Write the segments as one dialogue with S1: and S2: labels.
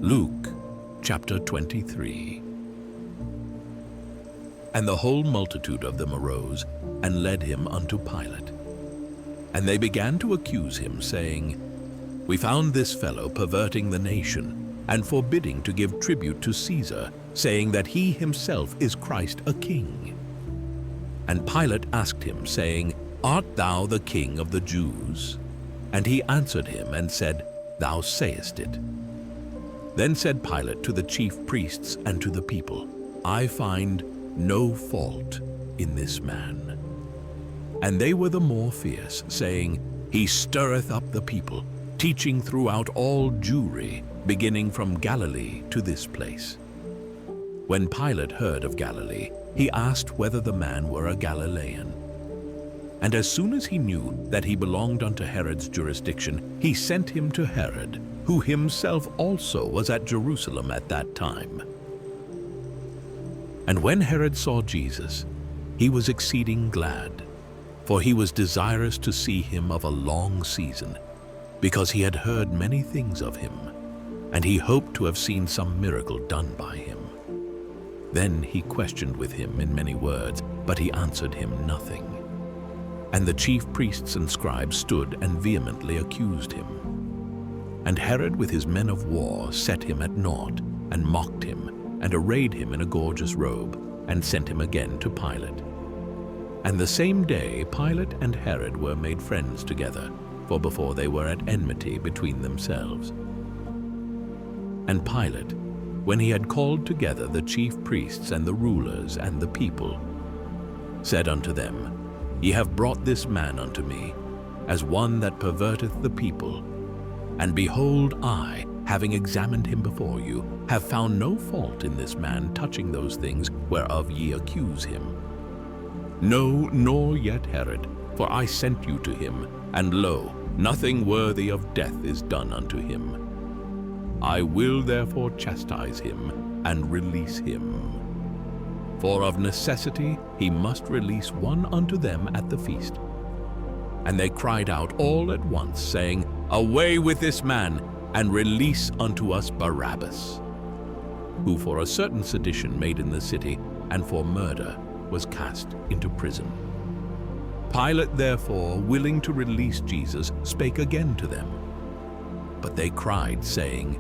S1: Luke chapter 23. And the whole multitude of them arose and led him unto Pilate. And they began to accuse him, saying, We found this fellow perverting the nation, and forbidding to give tribute to Caesar, saying that he himself is Christ a king. And Pilate asked him, saying, Art thou the king of the Jews? And he answered him and said, Thou sayest it. Then said Pilate to the chief priests and to the people, I find no fault in this man. And they were the more fierce, saying, He stirreth up the people, teaching throughout all Jewry, beginning from Galilee to this place. When Pilate heard of Galilee, he asked whether the man were a Galilean. And as soon as he knew that he belonged unto Herod's jurisdiction, he sent him to Herod, who himself also was at Jerusalem at that time. And when Herod saw Jesus, he was exceeding glad, for he was desirous to see him of a long season, because he had heard many things of him, and he hoped to have seen some miracle done by him. Then he questioned with him in many words, but he answered him nothing. And the chief priests and scribes stood and vehemently accused him. And Herod with his men of war set him at naught, and mocked him, and arrayed him in a gorgeous robe, and sent him again to Pilate. And the same day Pilate and Herod were made friends together, for before they were at enmity between themselves. And Pilate, when he had called together the chief priests and the rulers and the people, said unto them, Ye have brought this man unto me, as one that perverteth the people. And behold, I, having examined him before you, have found no fault in this man touching those things whereof ye accuse him. No, nor yet Herod, for I sent you to him, and lo, nothing worthy of death is done unto him. I will therefore chastise him and release him. For of necessity he must release one unto them at the feast. And they cried out all at once, saying, Away with this man, and release unto us Barabbas, who for a certain sedition made in the city, and for murder was cast into prison. Pilate therefore, willing to release Jesus, spake again to them. But they cried, saying,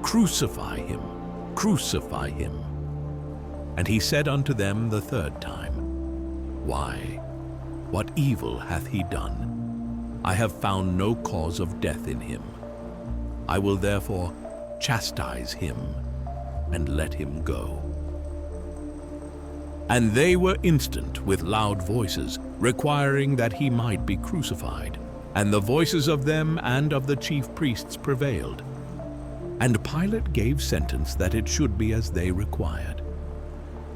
S1: Crucify him, crucify him. And he said unto them the third time, Why, what evil hath he done? I have found no cause of death in him. I will therefore chastise him, and let him go. And they were instant with loud voices, requiring that he might be crucified. And the voices of them and of the chief priests prevailed. And Pilate gave sentence that it should be as they required.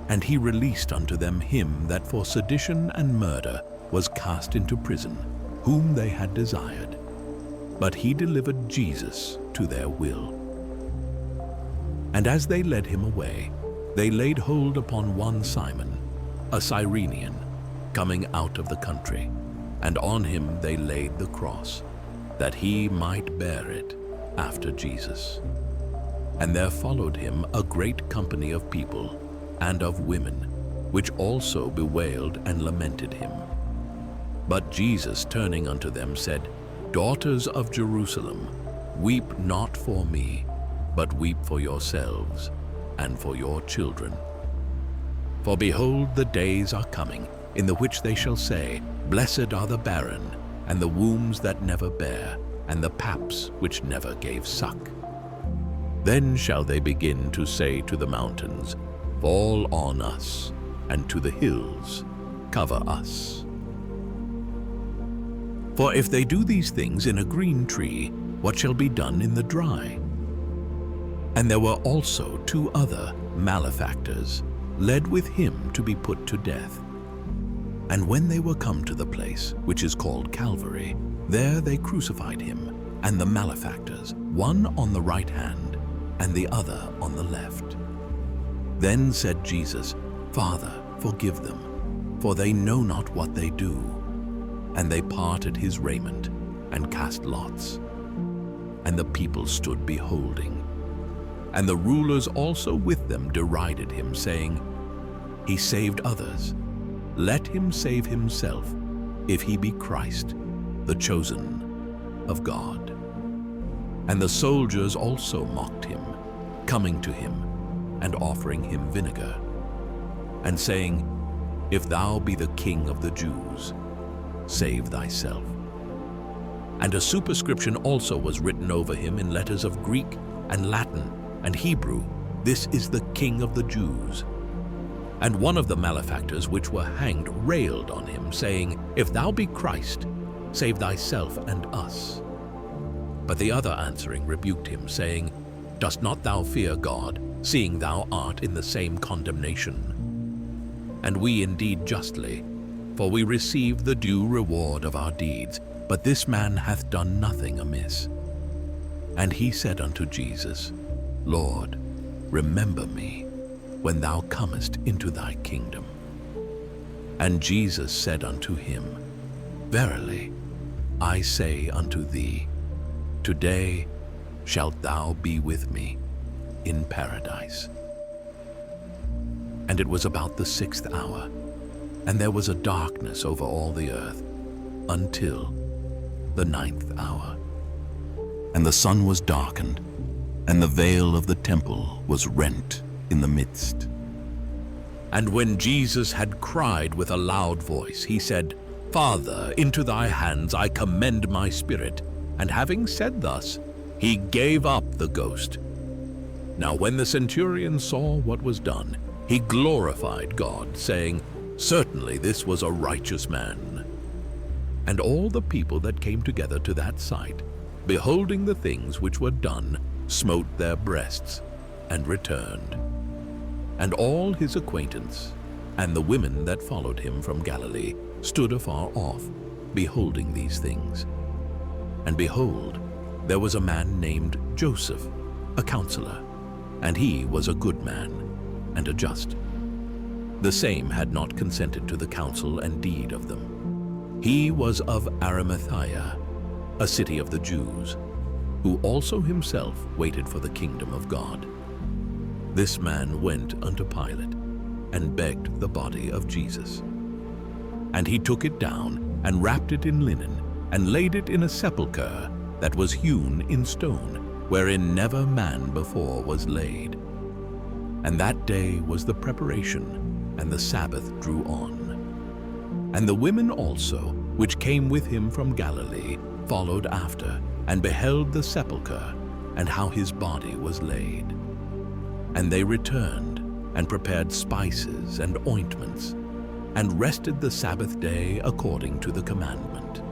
S1: And he released unto them him that for sedition and murder was cast into prison, whom they had desired. But he delivered Jesus to their will. And as they led him away, they laid hold upon one Simon, a Cyrenian, coming out of the country, and on him they laid the cross, that he might bear it after Jesus. And there followed him a great company of people, and of women, which also bewailed and lamented him. But Jesus, turning unto them, said, Daughters of Jerusalem, weep not for me, but weep for yourselves, and for your children. For behold, the days are coming, in the which they shall say, Blessed are the barren, and the wombs that never bare, and the paps which never gave suck. Then shall they begin to say to the mountains, Fall on us, and to the hills, cover us. For if they do these things in a green tree, what shall be done in the dry? And there were also two other malefactors, led with him to be put to death. And when they were come to the place, which is called Calvary, there they crucified him, and the malefactors, one on the right hand, and the other on the left. Then said Jesus, Father, forgive them, for they know not what they do. And they parted his raiment, and cast lots. And the people stood beholding. And the rulers also with them derided him, saying, "He saved others. Let him save himself, if he be Christ, the chosen of God." And the soldiers also mocked him, coming to him and offering him vinegar, and saying, "If thou be the King of the Jews, save thyself." And a superscription also was written over him in letters of Greek and Latin and Hebrew, "This is the King of the Jews." And one of the malefactors which were hanged railed on him, saying, "If thou be Christ, save thyself and us." But the other answering rebuked him, saying, "Dost not thou fear God, seeing thou art in the same condemnation? And we indeed justly, for we receive the due reward of our deeds, but this man hath done nothing amiss." And he said unto Jesus, "Lord, remember me when thou comest into thy kingdom." And Jesus said unto him, "Verily, I say unto thee, today shalt thou be with me in paradise." And it was about the 6th hour, and there was a darkness over all the earth until the 9th hour. And the sun was darkened, and the veil of the temple was rent in the midst. And when Jesus had cried with a loud voice, he said, "Father, into thy hands I commend my spirit." And having said thus, he gave up the ghost. Now when the centurion saw what was done, he glorified God, saying, "Certainly this was a righteous man." And all the people that came together to that sight, beholding the things which were done, smote their breasts, and returned. And all his acquaintance, and the women that followed him from Galilee, stood afar off, beholding these things. And behold, there was a man named Joseph, a counselor, and he was a good man, and a just. The same had not consented to the counsel and deed of them. He was of Arimathea, a city of the Jews, who also himself waited for the kingdom of God. This man went unto Pilate, and begged the body of Jesus. And he took it down, and wrapped it in linen, and laid it in a sepulchre that was hewn in stone, wherein never man before was laid. And that day was the preparation, and the Sabbath drew on. And the women also, which came with him from Galilee, followed after, and beheld the sepulchre, and how his body was laid. And they returned, and prepared spices and ointments, and rested the Sabbath day according to the commandment.